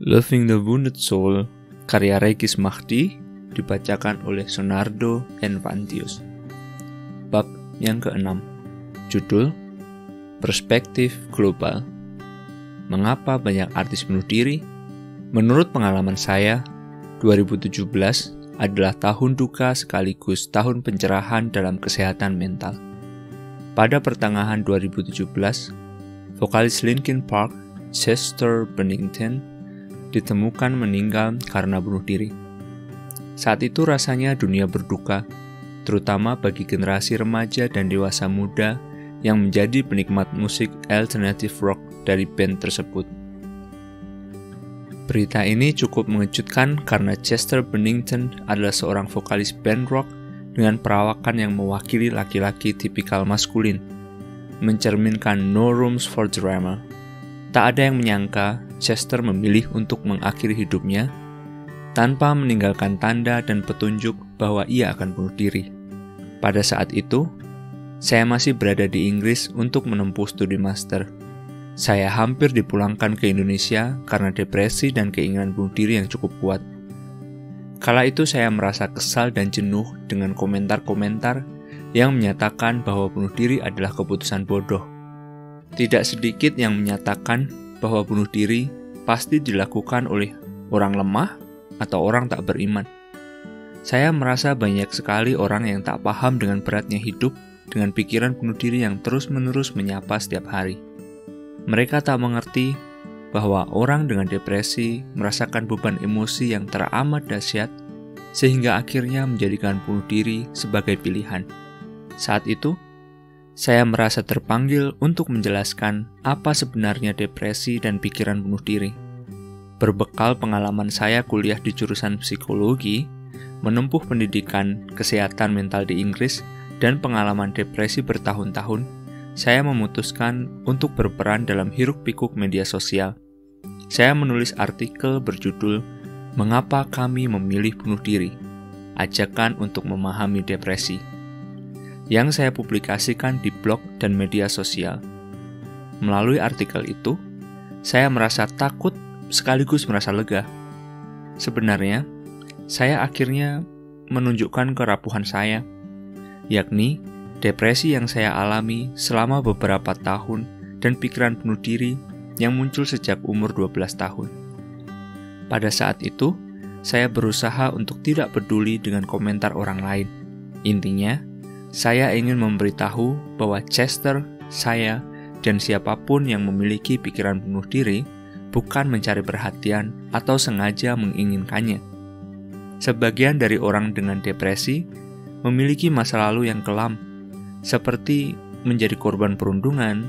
Loving the Wounded Soul, karya Regis Mahdi, dibacakan oleh Sonardo Envantius. Bab yang ke-6, judul Perspektif Global. Mengapa banyak artis bunuh diri? Menurut pengalaman saya, 2017 adalah tahun duka sekaligus tahun pencerahan dalam kesehatan mental. Pada pertengahan 2017, vokalis Linkin Park, Chester Bennington, ditemukan meninggal karena bunuh diri. Saat itu rasanya dunia berduka, terutama bagi generasi remaja dan dewasa muda yang menjadi penikmat musik alternative rock dari band tersebut. Berita ini cukup mengejutkan karena Chester Bennington adalah seorang vokalis band rock dengan perawakan yang mewakili laki-laki tipikal maskulin, mencerminkan no rooms for drama. Tak ada yang menyangka Chester memilih untuk mengakhiri hidupnya tanpa meninggalkan tanda dan petunjuk bahwa ia akan bunuh diri. Pada saat itu, saya masih berada di Inggris untuk menempuh studi master. Saya hampir dipulangkan ke Indonesia karena depresi dan keinginan bunuh diri yang cukup kuat. Kala itu saya merasa kesal dan jenuh dengan komentar-komentar yang menyatakan bahwa bunuh diri adalah keputusan bodoh. Tidak sedikit yang menyatakan bahwa bunuh diri pasti dilakukan oleh orang lemah atau orang tak beriman. Saya merasa banyak sekali orang yang tak paham dengan beratnya hidup dengan pikiran bunuh diri yang terus-menerus menyapa setiap hari. Mereka tak mengerti bahwa orang dengan depresi merasakan beban emosi yang teramat dahsyat sehingga akhirnya menjadikan bunuh diri sebagai pilihan. Saat itu, saya merasa terpanggil untuk menjelaskan apa sebenarnya depresi dan pikiran bunuh diri. Berbekal pengalaman saya kuliah di jurusan psikologi, menempuh pendidikan kesehatan mental di Inggris, dan pengalaman depresi bertahun-tahun, saya memutuskan untuk berperan dalam hiruk-pikuk media sosial. Saya menulis artikel berjudul "Mengapa Kami Memilih Bunuh Diri? Ajakan untuk Memahami Depresi", yang saya publikasikan di blog dan media sosial. Melalui artikel itu, saya merasa takut sekaligus merasa lega. Sebenarnya, saya akhirnya menunjukkan kerapuhan saya, yakni depresi yang saya alami selama beberapa tahun dan pikiran bunuh diri yang muncul sejak umur 12 tahun. Pada saat itu, saya berusaha untuk tidak peduli dengan komentar orang lain. Intinya, saya ingin memberitahu bahwa Chester, saya, dan siapapun yang memiliki pikiran bunuh diri bukan mencari perhatian atau sengaja menginginkannya. Sebagian dari orang dengan depresi memiliki masa lalu yang kelam, seperti menjadi korban perundungan,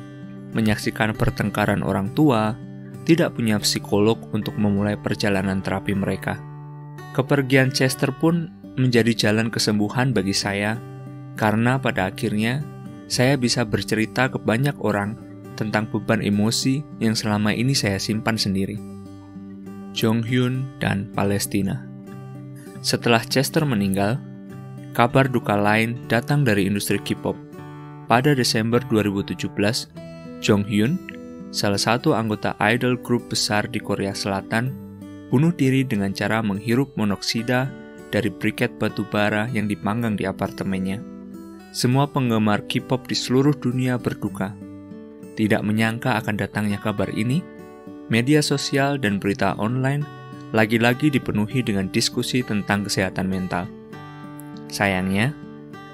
menyaksikan pertengkaran orang tua, tidak punya psikolog untuk memulai perjalanan terapi mereka. Kepergian Chester pun menjadi jalan kesembuhan bagi saya, karena pada akhirnya, saya bisa bercerita ke banyak orang tentang beban emosi yang selama ini saya simpan sendiri. Jonghyun dan Palestina. Setelah Chester meninggal, kabar duka lain datang dari industri K-pop. Pada Desember 2017, Jonghyun, salah satu anggota idol grup besar di Korea Selatan, bunuh diri dengan cara menghirup monoksida dari briket batu bara yang dipanggang di apartemennya. Semua penggemar K-pop di seluruh dunia berduka. Tidak menyangka akan datangnya kabar ini, media sosial dan berita online lagi-lagi dipenuhi dengan diskusi tentang kesehatan mental. Sayangnya,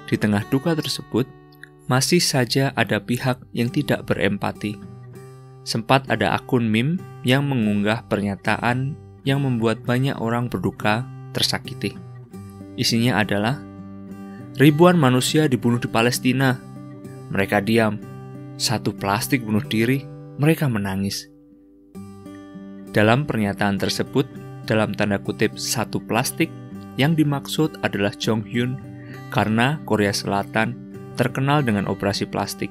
di tengah duka tersebut, masih saja ada pihak yang tidak berempati. Sempat ada akun meme yang mengunggah pernyataan yang membuat banyak orang berduka tersakiti. Isinya adalah, "Ribuan manusia dibunuh di Palestina. Mereka diam. Satu plastik bunuh diri, mereka menangis." Dalam pernyataan tersebut, dalam tanda kutip "satu plastik", yang dimaksud adalah Jonghyun karena Korea Selatan terkenal dengan operasi plastik.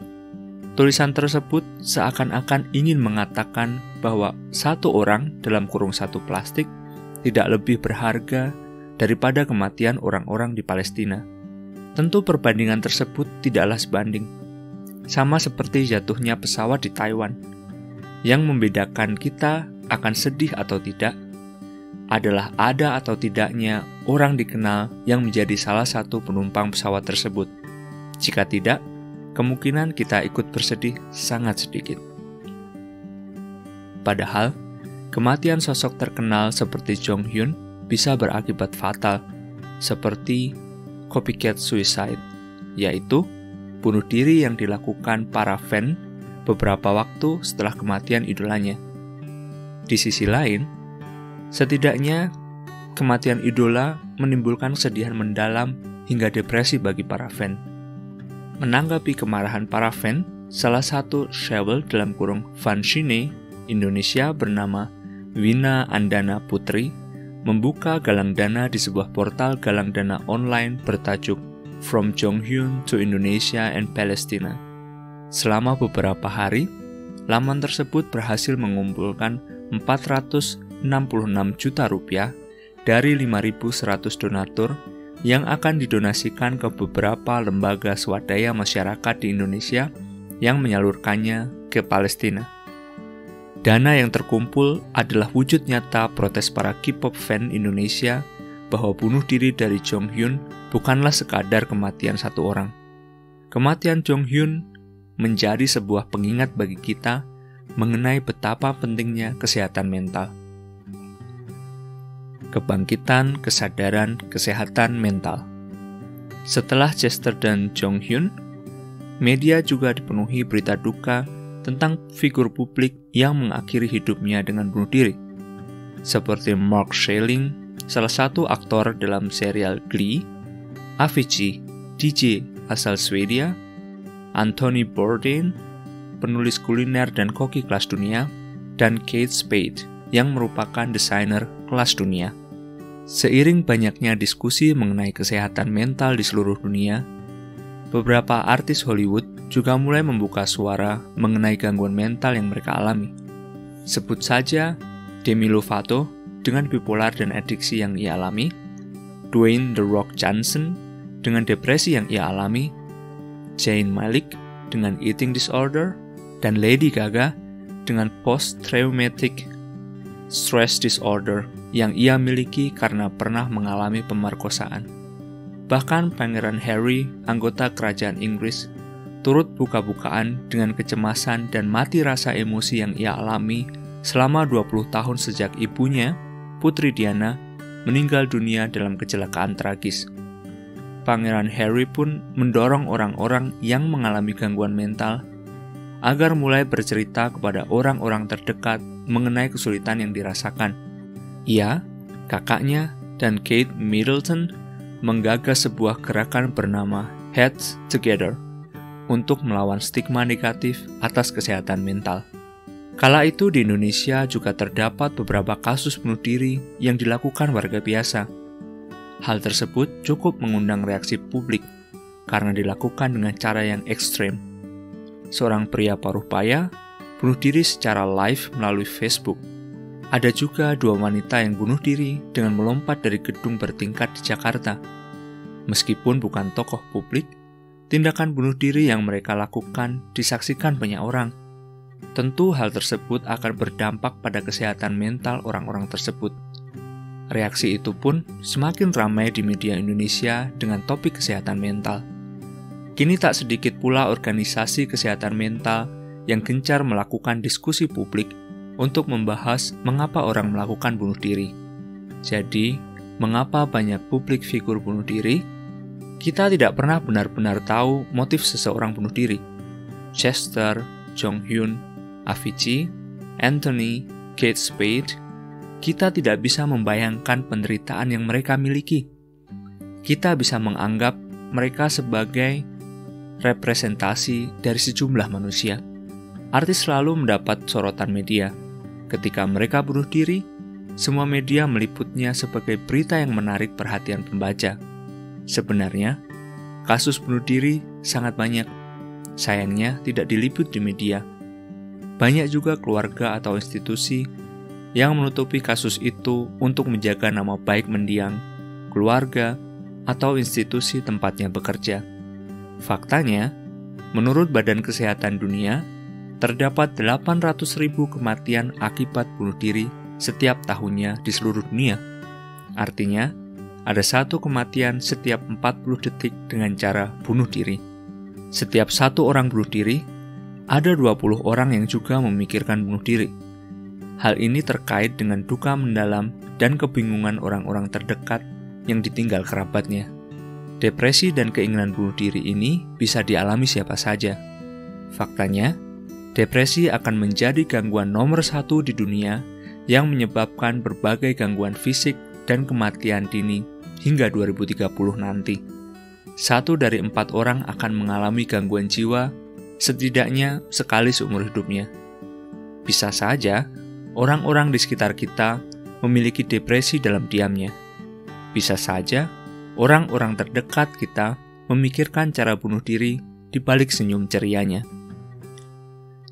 Tulisan tersebut seakan-akan ingin mengatakan bahwa satu orang dalam kurung satu plastik tidak lebih berharga daripada kematian orang-orang di Palestina. Tentu perbandingan tersebut tidaklah sebanding. Sama seperti jatuhnya pesawat di Taiwan. Yang membedakan kita akan sedih atau tidak adalah ada atau tidaknya orang dikenal yang menjadi salah satu penumpang pesawat tersebut. Jika tidak, kemungkinan kita ikut bersedih sangat sedikit. Padahal, kematian sosok terkenal seperti Jong Hyun bisa berakibat fatal, seperti copycat suicide, yaitu bunuh diri yang dilakukan para fan beberapa waktu setelah kematian idolanya. Di sisi lain, setidaknya kematian idola menimbulkan kesedihan mendalam hingga depresi bagi para fan. Menanggapi kemarahan para fan, salah satu Shewell (Van Shine) Indonesia bernama Wina Andana Putri membuka galang dana di sebuah portal galang dana online bertajuk From Jong Hyun to Indonesia and Palestina. Selama beberapa hari, laman tersebut berhasil mengumpulkan 466 juta rupiah dari 5.100 donatur yang akan didonasikan ke beberapa lembaga swadaya masyarakat di Indonesia yang menyalurkannya ke Palestina. Dana yang terkumpul adalah wujud nyata protes para K-pop fan Indonesia bahwa bunuh diri dari Jong Hyun bukanlah sekadar kematian satu orang. Kematian Jong Hyun menjadi sebuah pengingat bagi kita mengenai betapa pentingnya kesehatan mental. Kebangkitan kesadaran kesehatan mental. Setelah Chester dan Jong Hyun, media juga dipenuhi berita duka tentang figur publik yang mengakhiri hidupnya dengan bunuh diri, seperti Mark Schilling, salah satu aktor dalam serial Glee, Avicii, DJ asal Swedia, Anthony Bourdain, penulis kuliner dan koki kelas dunia, dan Kate Spade, yang merupakan desainer kelas dunia. Seiring banyaknya diskusi mengenai kesehatan mental di seluruh dunia, beberapa artis Hollywood juga mulai membuka suara mengenai gangguan mental yang mereka alami. Sebut saja Demi Lovato dengan bipolar dan adiksi yang ia alami, Dwayne The Rock Johnson dengan depresi yang ia alami, Zayn Malik dengan eating disorder, dan Lady Gaga dengan post-traumatic stress disorder yang ia miliki karena pernah mengalami pemerkosaan. Bahkan Pangeran Harry, anggota kerajaan Inggris, turut buka-bukaan dengan kecemasan dan mati rasa emosi yang ia alami selama 20 tahun sejak ibunya, Putri Diana, meninggal dunia dalam kecelakaan tragis. Pangeran Harry pun mendorong orang-orang yang mengalami gangguan mental agar mulai bercerita kepada orang-orang terdekat mengenai kesulitan yang dirasakan. Ia, kakaknya, dan Kate Middleton menggagas sebuah gerakan bernama Heads Together untuk melawan stigma negatif atas kesehatan mental. Kala itu di Indonesia juga terdapat beberapa kasus bunuh diri yang dilakukan warga biasa. Hal tersebut cukup mengundang reaksi publik karena dilakukan dengan cara yang ekstrem. Seorang pria paruh baya bunuh diri secara live melalui Facebook. Ada juga 2 wanita yang bunuh diri dengan melompat dari gedung bertingkat di Jakarta. Meskipun bukan tokoh publik, tindakan bunuh diri yang mereka lakukan disaksikan banyak orang. Tentu hal tersebut akan berdampak pada kesehatan mental orang-orang tersebut. Reaksi itu pun semakin ramai di media Indonesia dengan topik kesehatan mental. Kini tak sedikit pula organisasi kesehatan mental yang gencar melakukan diskusi publik untuk membahas mengapa orang melakukan bunuh diri. Jadi, mengapa banyak publik figur bunuh diri? Kita tidak pernah benar-benar tahu motif seseorang bunuh diri. Chester, Jong Hyun, Avicii, Anthony, Kate Spade, kita tidak bisa membayangkan penderitaan yang mereka miliki. Kita bisa menganggap mereka sebagai representasi dari sejumlah manusia. Artis selalu mendapat sorotan media. Ketika mereka bunuh diri, semua media meliputnya sebagai berita yang menarik perhatian pembaca. Sebenarnya, kasus bunuh diri sangat banyak. Sayangnya tidak diliput di media. Banyak juga keluarga atau institusi yang menutupi kasus itu untuk menjaga nama baik mendiang, keluarga, atau institusi tempatnya bekerja. Faktanya, menurut Badan Kesehatan Dunia, terdapat 800.000 kematian akibat bunuh diri setiap tahunnya di seluruh dunia. Artinya, ada satu kematian setiap 40 detik dengan cara bunuh diri. Setiap satu orang bunuh diri, ada 20 orang yang juga memikirkan bunuh diri. Hal ini terkait dengan duka mendalam dan kebingungan orang-orang terdekat yang ditinggal kerabatnya. Depresi dan keinginan bunuh diri ini bisa dialami siapa saja. Faktanya, depresi akan menjadi gangguan nomor 1 di dunia yang menyebabkan berbagai gangguan fisik dan kematian dini hingga 2030 nanti. 1 dari 4 orang akan mengalami gangguan jiwa setidaknya sekali seumur hidupnya. Bisa saja, orang-orang di sekitar kita memiliki depresi dalam diamnya. Bisa saja, orang-orang terdekat kita memikirkan cara bunuh diri di balik senyum cerianya.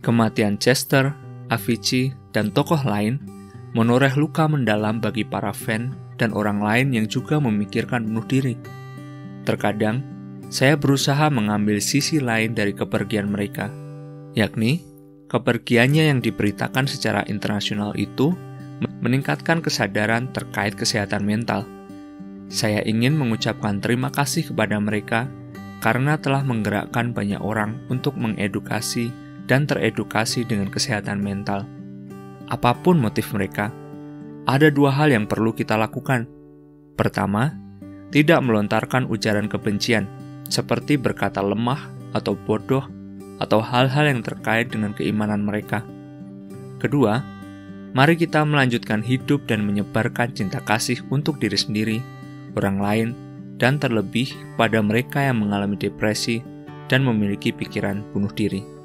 Kematian Chester, Avicii, dan tokoh lain menoreh luka mendalam bagi para fan dan orang lain yang juga memikirkan bunuh diri. Terkadang, saya berusaha mengambil sisi lain dari kepergian mereka, yakni kepergiannya yang diberitakan secara internasional itu meningkatkan kesadaran terkait kesehatan mental. Saya ingin mengucapkan terima kasih kepada mereka karena telah menggerakkan banyak orang untuk mengedukasi dan teredukasi dengan kesehatan mental. Apapun motif mereka, ada 2 hal yang perlu kita lakukan. Pertama, tidak melontarkan ujaran kebencian, seperti berkata lemah atau bodoh, atau hal-hal yang terkait dengan keimanan mereka. Kedua, mari kita melanjutkan hidup dan menyebarkan cinta kasih untuk diri sendiri, orang lain, dan terlebih pada mereka yang mengalami depresi dan memiliki pikiran bunuh diri.